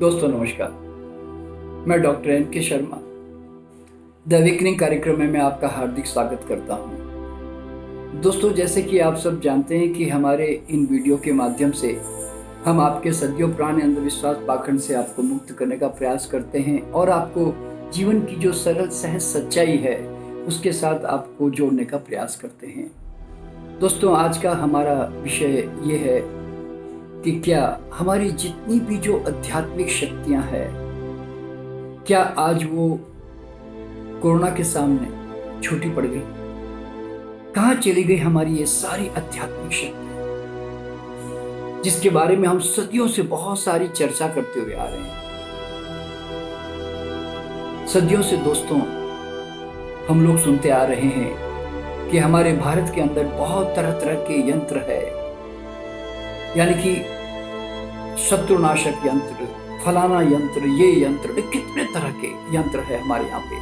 दोस्तों नमस्कार। मैं डॉक्टर एन के शर्मा द अवेकनिंग कार्यक्रम में मैं आपका हार्दिक स्वागत करता हूं। दोस्तों, जैसे कि आप सब जानते हैं कि हमारे इन वीडियो के माध्यम से हम आपके सदियों पुराने अंधविश्वास पाखंड से आपको मुक्त करने का प्रयास करते हैं और आपको जीवन की जो सरल सहज सच्चाई है उसके साथ आपको जोड़ने का प्रयास करते हैं। दोस्तों, आज का हमारा विषय ये है कि क्या हमारी जितनी भी जो आध्यात्मिक शक्तियां हैं, क्या आज वो कोरोना के सामने छूटी पड़ गई? कहाँ चली गई हमारी ये सारी आध्यात्मिक शक्तियां, जिसके बारे में हम सदियों से बहुत सारी चर्चा करते हुए आ रहे हैं। सदियों से दोस्तों हम लोग सुनते आ रहे हैं कि हमारे भारत के अंदर बहुत तरह तरह के यंत्र है, यानी कि शत्रुनाशक यंत्र, फलाना यंत्र, ये यंत्र, कितने तरह के यंत्र है हमारे यहाँ पे।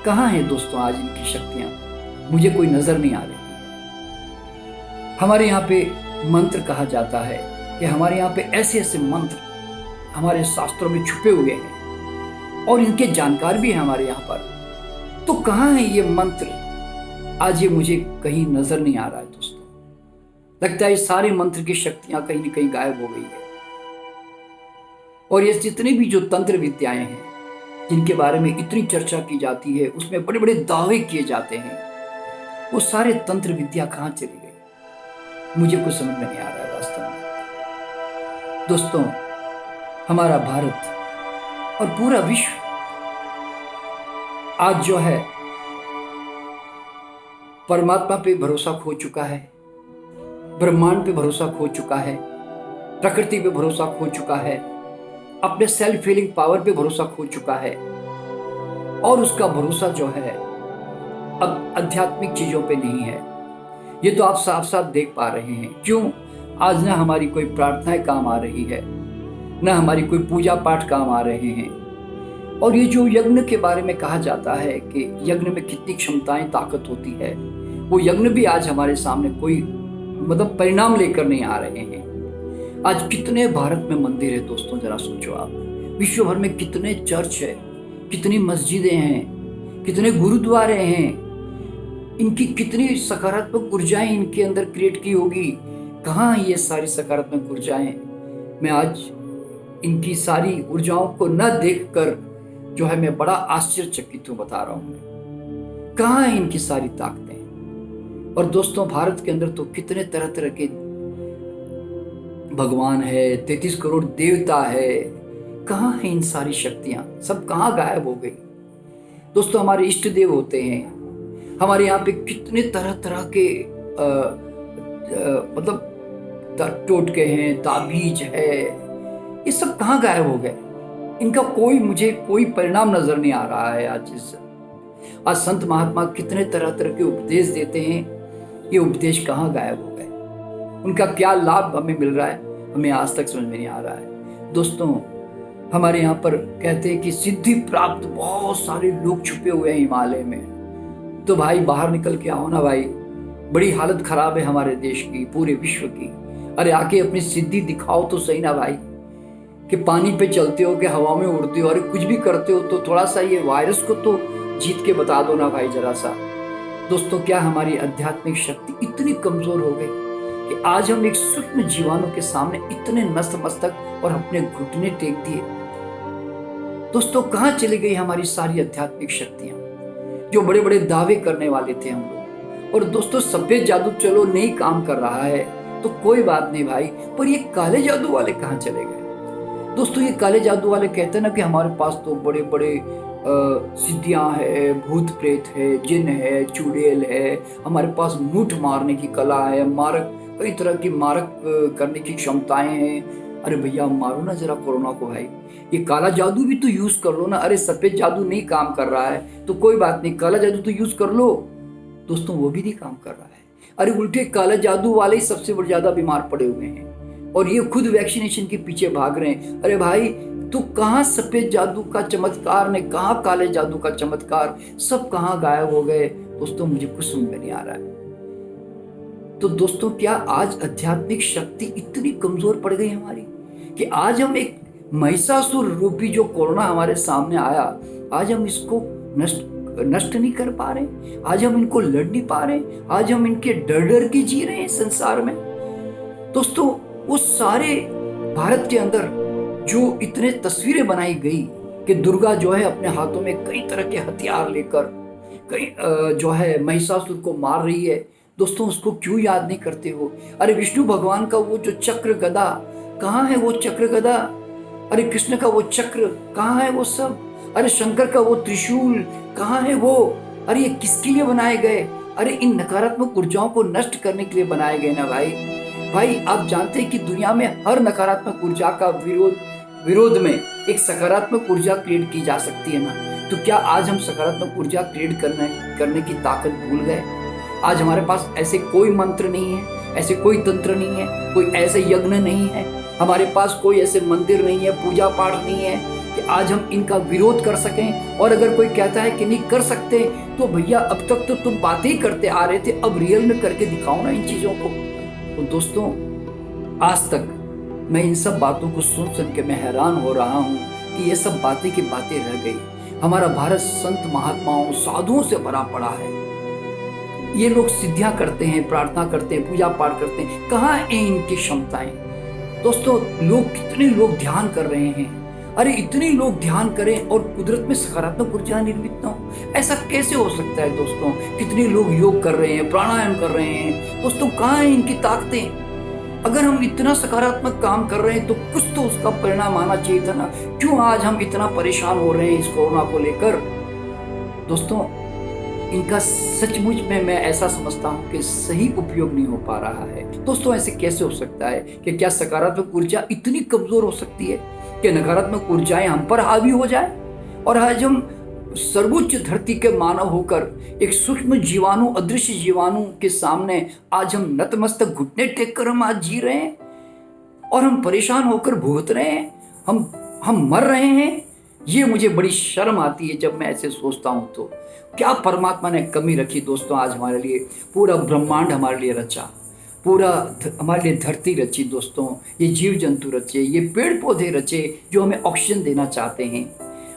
कहाँ है दोस्तों आज इनकी शक्तियाँ? मुझे कोई नजर नहीं आ रही। हमारे यहाँ पे मंत्र कहा जाता है कि हमारे यहाँ पे ऐसे ऐसे मंत्र हमारे शास्त्रों में छुपे हुए हैं और इनके जानकार भी हैं हमारे यहाँ पर। तो कहाँ है ये मंत्र? आज ये मुझे कहीं नजर नहीं आ रहा है दोस्तों। लगता है सारे मंत्र की शक्तियां कहीं न कहीं गायब हो गई है। और ये जितनी भी जो तंत्र विद्याएं हैं जिनके बारे में इतनी चर्चा की जाती है, उसमें बड़े बड़े दावे किए जाते हैं, वो सारे तंत्र विद्या कहाँ चली गई? मुझे कुछ समझ में नहीं आ रहा है वास्तव में। दोस्तों, हमारा भारत और पूरा विश्व आज जो है परमात्मा पे भरोसा खो चुका है, ब्रह्मांड पे भरोसा खो चुका है, प्रकृति पे भरोसा खो चुका है, अपने सेल्फ हीलिंग पावर पे भरोसा खो चुका है। और उसका भरोसा जो है अब आध्यात्मिक चीजों पे नहीं है। ये तो आप साफ साफ देख पा रहे हैं। क्यों? आज ना हमारी कोई प्रार्थनाएं काम आ रही है, ना हमारी कोई पूजा पाठ काम आ रहे हैं। और ये जो यज्ञ के बारे में कहा जाता है कि यज्ञ में कितनी क्षमताएं, ताकत होती है, वो यज्ञ भी आज हमारे सामने कोई परिणाम लेकर नहीं आ रहे हैं। आज कितने भारत में मंदिर है दोस्तों, जरा सोचो आप। विश्व भर में कितने चर्च है, कितनी मस्जिदें हैं, कितने गुरुद्वारे हैं, इनकी कितनी सकारात्मक ऊर्जाएं इनके अंदर क्रिएट की होगी। कहाँ ये सारी सकारात्मक ऊर्जाएं? मैं आज इनकी सारी ऊर्जाओं को न देखकर जो है मैं बड़ा आश्चर्यचकित हूँ, बता रहा हूँ मैं। कहाँ है इनकी सारी ताकतें? और दोस्तों, भारत के अंदर तो कितने तरह तरह के भगवान है, 33 करोड़ देवता है। कहाँ है इन सारी शक्तियां? सब कहाँ गायब हो गई? दोस्तों, हमारे इष्ट देव होते हैं, हमारे यहाँ पे कितने तरह तरह के टोटके हैं, ताबीज है, ये सब कहाँ गायब हो गए? इनका मुझे कोई परिणाम नजर नहीं आ रहा है। आज संत महात्मा कितने तरह तरह के उपदेश देते हैं, ये उपदेश कहाँ गायब हो गए? उनका क्या लाभ हमें मिल रहा है, हमें आज तक समझ में नहीं आ रहा है। दोस्तों, हमारे यहाँ पर कहते हैं कि सिद्धि प्राप्त बहुत सारे लोग छुपे हुए हैं हिमालय में। तो भाई बाहर निकल के आओ ना भाई, बड़ी हालत खराब है हमारे देश की, पूरे विश्व की। अरे आके अपनी सिद्धि दिखाओ तो सही ना भाई, कि पानी पे चलते हो, कि हवा में उड़ते हो, अरे कुछ भी करते हो तो थोड़ा सा ये वायरस को तो जीत के बता दो ना भाई जरा सा। दोस्तों, क्या हमारी आध्यात्मिक शक्ति इतनी कमजोर हो गई कि आज हम एक सूक्ष्म जीवाणु के सामने इतने नतमस्तक और अपने घुटने टेक दिए? दोस्तों, कहाँ चली गई हमारी सारी आध्यात्मिक शक्तियां, जो बड़े बड़े दावे करने वाले थे हम लोग? और दोस्तों, सफेद जादू चलो नहीं काम कर रहा है तो कोई बात नहीं भाई, पर ये काले जादू वाले कहाँ चले गए? दोस्तों, ये काले जादू वाले कहते हैं ना कि हमारे पास तो बड़े बड़े सिद्धियां है, भूत प्रेत है, जिन है, चुड़ैल है, हमारे पास मूठ मारने की कला है, मारक, कई तरह की मारक करने की क्षमताएं हैं। अरे भैया, मारो ना जरा कोरोना को भाई, ये काला जादू भी तो यूज कर लो ना। अरे सफेद जादू नहीं काम कर रहा है तो कोई बात नहीं, काला जादू तो यूज कर लो। दोस्तों, वो भी नहीं काम कर रहा है। अरे उल्टे काला जादू वाले ही सबसे ज्यादा बीमार पड़े हुए हैं और ये खुद वैक्सीनेशन के पीछे भाग रहे हैं। अरे भाई, तो कहाँ सफेद जादू का चमत्कार ने, कहाँ काले जादू का चमत्कार, सब कहाँ गायब हो गए? दोस्तों, मुझे कुछ समझ में नहीं आ रहा है। तो दोस्तों, क्या आज आध्यात्मिक शक्ति इतनी कमजोर पड़ गई हमारी कि आज हम एक महिषासुर रूपी जो कोरोना हमारे सामने आया, आज हम इसको नष्ट नहीं कर पा रहे, आज हम इनको लड़ नहीं पा रहे, आज हम इनके डर डर के जी रहे हैं संसार में। दोस्तों, वो सारे भारत के अंदर जो इतने तस्वीरें बनाई गई कि दुर्गा जो है अपने हाथों में कई तरह के हथियार लेकर कई जो है महिषासुर को मार रही है, दोस्तों उसको क्यों याद नहीं करते हो? अरे विष्णु भगवान का वो जो चक्र गदा, कहाँ है वो चक्र गदा? अरे कृष्ण का वो चक्र कहाँ है वो सब? अरे शंकर का वो त्रिशूल कहाँ है वो? अरे ये किसके लिए बनाए गए? अरे इन नकारात्मक ऊर्जाओं को नष्ट करने के लिए बनाए गए ना भाई। आप जानते हैं कि दुनिया में हर नकारात्मक ऊर्जा का विरोध में एक सकारात्मक ऊर्जा क्रिएट की जा सकती है ना। तो क्या आज हम सकारात्मक ऊर्जा क्रिएट करने की ताकत भूल गए? आज हमारे पास ऐसे कोई मंत्र नहीं है, ऐसे कोई तंत्र नहीं है, कोई ऐसे यज्ञ नहीं है, हमारे पास कोई ऐसे मंदिर नहीं है, पूजा पाठ नहीं है कि आज हम इनका विरोध कर सकें। और अगर कोई कहता है कि नहीं कर सकते, तो भैया अब तक तो तुम बातें ही करते आ रहे थे, अब रियल में करके दिखाओ ना इन चीज़ों को। तो दोस्तों, आज तक मैं इन सब बातों को सुन के मैं हैरान हो रहा हूँ कि ये सब बातें की बातें रह गई। हमारा भारत संत महात्माओं साधुओं से भरा पड़ा है। ये लोग सिद्धियां करते हैं, प्रार्थना करते हैं, पूजा पाठ करते हैं, कहाँ है इनकी क्षमताएं? दोस्तों, कितने लोग ध्यान कर रहे हैं। अरे इतने लोग ध्यान करें और कुदरत में सकारात्मक ऊर्जा निर्मित ना हो, ऐसा कैसे हो सकता है? दोस्तों, कितने लोग योग कर रहे हैं, प्राणायाम कर रहे हैं, दोस्तों कहाँ है इनकी ताकतें? अगर हम इतना सकारात्मक काम कर रहे हैं तो कुछ तो उसका परिणाम आना चाहिए था ना। क्यों आज हम इतना परेशान हो रहे हैं इस कोरोना को लेकर? दोस्तों, इनका सचमुच में मैं ऐसा समझता हूँ कि सही उपयोग नहीं हो पा रहा है। दोस्तों, ऐसे कैसे हो सकता है कि क्या सकारात्मक ऊर्जा इतनी कमजोर हो सकती है कि नकारात्मक ऊर्जाएं हम पर हावी हो जाए? और आज हम सर्वोच्च धरती के मानव होकर एक सूक्ष्म जीवाणु, अदृश्य जीवाणु के सामने आज हम नतमस्तक घुटने टेक कर हम आज जी रहे हैं और हम परेशान होकर भुगत रहे हैं, हम मर रहे हैं। ये मुझे बड़ी शर्म आती है जब मैं ऐसे सोचता हूँ। तो क्या परमात्मा ने कमी रखी दोस्तों? आज हमारे लिए पूरा ब्रह्मांड हमारे लिए रचा, पूरा हमारे लिए धरती रची दोस्तों, ये जीव जंतु रचे, ये पेड़ पौधे रचे जो हमें ऑक्सीजन देना चाहते हैं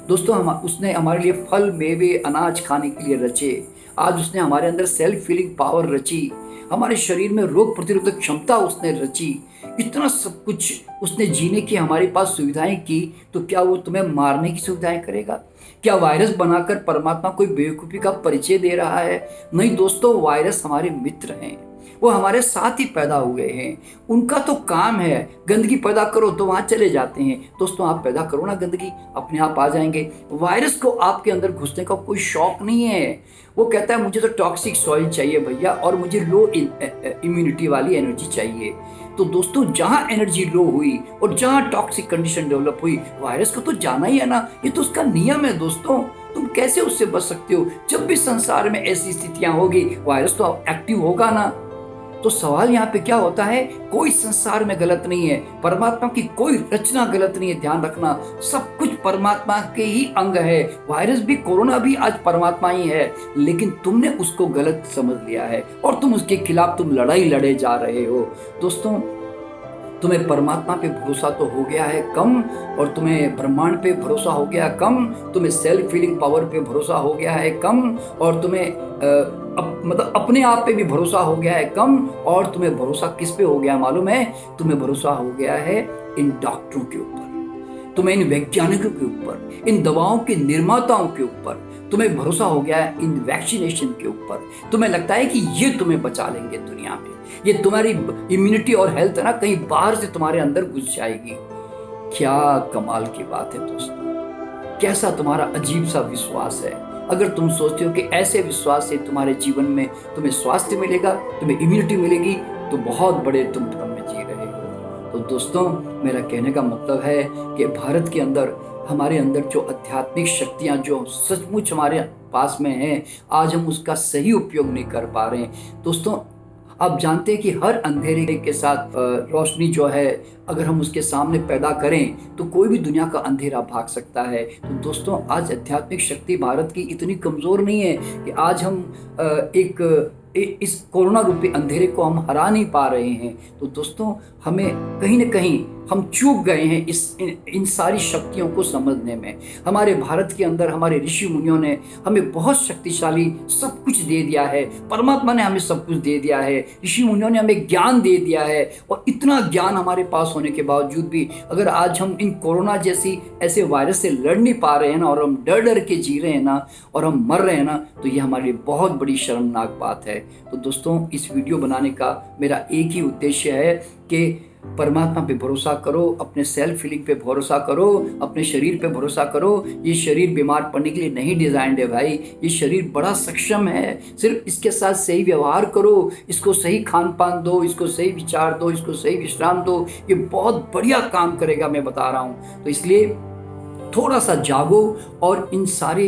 दोस्तों। उसने हमारे लिए फल, मेवे, अनाज खाने के लिए रचे। आज उसने हमारे अंदर सेल्फ फीलिंग पावर रची, हमारे शरीर में रोग प्रतिरोधक क्षमता उसने रची, इतना सब कुछ उसने जीने की हमारे पास सुविधाएं की। तो क्या वो तुम्हें मारने की सुविधाएं करेगा? क्या वायरस बनाकर परमात्मा कोई बेवकूफ़ी का परिचय दे रहा है? नहीं दोस्तों, वायरस हमारे मित्र हैं, वो हमारे साथ ही पैदा हुए हैं। उनका तो काम है गंदगी पैदा करो तो वहाँ चले जाते हैं। दोस्तों, आप पैदा करो ना गंदगी, अपने आप आ जाएंगे। वायरस को आपके अंदर घुसने का कोई शौक नहीं है। वो कहता है मुझे तो टॉक्सिक सॉइल चाहिए भैया, और मुझे लो इम्यूनिटी वाली एनर्जी चाहिए। तो दोस्तों, जहाँ एनर्जी लो हुई और जहाँ टॉक्सिक कंडीशन डेवलप हुई, वायरस को तो जाना ही है ना। ये तो उसका नियम है दोस्तों। तुम कैसे उससे बच सकते हो? जब भी संसार में ऐसी स्थितियां होगी, वायरस तो एक्टिव होगा ना। तो सवाल यहाँ पे क्या होता है? कोई संसार में गलत नहीं है, परमात्मा की कोई रचना गलत नहीं है। ध्यान रखना, सब कुछ परमात्मा के ही अंग है। वायरस भी, कोरोना भी आज परमात्मा ही है, लेकिन तुमने उसको गलत समझ लिया है और तुम उसके खिलाफ लड़ाई लड़े जा रहे हो। दोस्तों, तुम्हें परमात्मा पे भरोसा तो हो गया है कम, और तुम्हें ब्रह्मांड पे भरोसा हो गया कम, तुम्हें सेल्फ फीलिंग पावर पे भरोसा हो गया है कम, और तुम्हें मतलब अपने आप पे भी भरोसा हो गया है कम। और तुम्हें भरोसा किस पे हो गया मालूम है? तुम्हें भरोसा हो गया है इन डॉक्टरों के ऊपर, तुम्हें इन वैज्ञानिकों के ऊपर, इन दवाओं के निर्माताओं के ऊपर, तुम्हें भरोसा हो गया है इन वैक्सीनेशन के ऊपर। तुम्हें लगता है कि ये तुम्हें बचा लेंगे दुनिया में, ये तुम्हारी इम्यूनिटी और हेल्थ है ना, कहीं बाहर से तुम्हारे अंदर घुस जाएगी। क्या कमाल की बात है दोस्तों, कैसा तुम्हारा अजीब सा विश्वास है। अगर तुम सोचते हो कि ऐसे विश्वास से तुम्हारे जीवन में तुम्हें स्वास्थ्य मिलेगा, तुम्हें इम्यूनिटी मिलेगी, तो बहुत बड़े तुम भ्रम में जी रहे हो। तो दोस्तों, मेरा कहने का मतलब है कि भारत के अंदर, हमारे अंदर जो आध्यात्मिक शक्तियाँ जो सचमुच हमारे पास में हैं, आज हम उसका सही उपयोग नहीं कर पा रहे हैं। दोस्तों, आप जानते हैं कि हर अंधेरे के साथ रोशनी जो है, अगर हम उसके सामने पैदा करें तो कोई भी दुनिया का अंधेरा भाग सकता है। तो दोस्तों, आज आध्यात्मिक शक्ति भारत की इतनी कमज़ोर नहीं है कि आज हम इस कोरोना रूपी अंधेरे को हम हरा नहीं पा रहे हैं। तो दोस्तों, हमें कहीं न कहीं हम चूक गए हैं इन सारी शक्तियों को समझने में। हमारे भारत के अंदर हमारे ऋषि मुनियों ने हमें बहुत शक्तिशाली सब कुछ दे दिया है, परमात्मा ने हमें सब कुछ दे दिया है, ऋषि मुनियों ने हमें ज्ञान दे दिया है। और इतना ज्ञान हमारे पास होने के बावजूद भी अगर आज हम इन कोरोना जैसी ऐसे वायरस से लड़ नहीं पा रहे हैं ना, और हम डर डर के जी रहे हैं ना, और हम मर रहे हैं ना, तो ये हमारे लिए बहुत बड़ी शर्मनाक बात है। तो दोस्तों, इस वीडियो बनाने का मेरा एक ही उद्देश्य है कि परमात्मा पे भरोसा करो, अपने सेल्फ फीलिंग पे भरोसा करो, अपने शरीर पे भरोसा करो। ये शरीर बीमार पड़ने के लिए नहीं डिजाइंड है भाई, ये शरीर बड़ा सक्षम है। सिर्फ इसके साथ सही व्यवहार करो, इसको सही खान पान दो, इसको सही विचार दो, इसको सही विश्राम दो, ये बहुत बढ़िया काम करेगा, मैं बता रहा हूँ। तो इसलिए थोड़ा सा जागो और इन सारे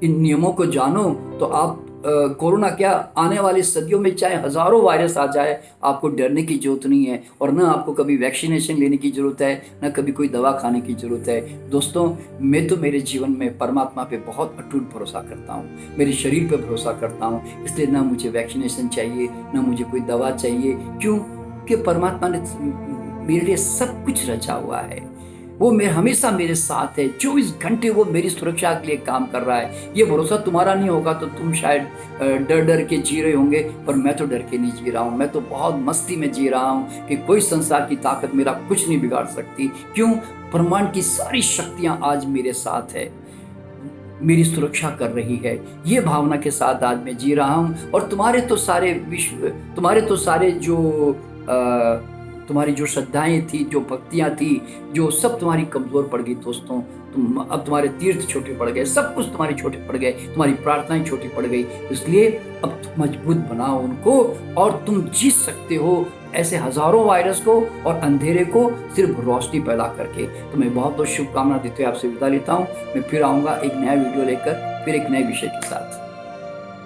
इन नियमों को जानो, तो आप कोरोना क्या, आने वाली सदियों में चाहे हज़ारों वायरस आ जाए, आपको डरने की जरूरत नहीं है, और ना आपको कभी वैक्सीनेशन लेने की ज़रूरत है, ना कभी कोई दवा खाने की ज़रूरत है। दोस्तों, मैं तो मेरे जीवन में परमात्मा पे बहुत अटूट भरोसा करता हूँ, मेरे शरीर पे भरोसा करता हूँ। इसलिए ना मुझे वैक्सीनेशन चाहिए, ना मुझे कोई दवा चाहिए। क्यों? कि परमात्मा ने मेरे लिए सब कुछ रचा हुआ है, वो हमेशा मेरे साथ है, 24 घंटे वो मेरी सुरक्षा के लिए काम कर रहा है। ये भरोसा तुम्हारा नहीं होगा तो तुम शायद डर डर के जी रहे होंगे, पर मैं तो डर के नहीं जी रहा हूँ। मैं तो बहुत मस्ती में जी रहा हूँ कि कोई संसार की ताकत मेरा कुछ नहीं बिगाड़ सकती। क्यों? ब्रह्मांड की सारी शक्तियाँ आज मेरे साथ है, मेरी सुरक्षा कर रही है। ये भावना के साथ आज मैं जी रहा हूँ। और तुम्हारे तो सारे तुम्हारी जो श्रद्धाएं थी, जो भक्तियां थी, जो सब तुम्हारी कमजोर पड़ गई दोस्तों। अब तुम्हारे तीर्थ छोटे पड़ गए, सब कुछ तुम्हारे छोटे पड़ गए, तुम्हारी प्रार्थनाएं छोटी पड़ गई। इसलिए अब तुम मजबूत बनाओ उनको, और तुम जीत सकते हो ऐसे हजारों वायरस को और अंधेरे को सिर्फ रोशनी पैदा करके। तो मैं बहुत बहुत शुभकामना देते हुए आपसे विदा लेता हूँ। मैं फिर आऊँगा एक नया वीडियो लेकर, फिर एक नए विषय के साथ।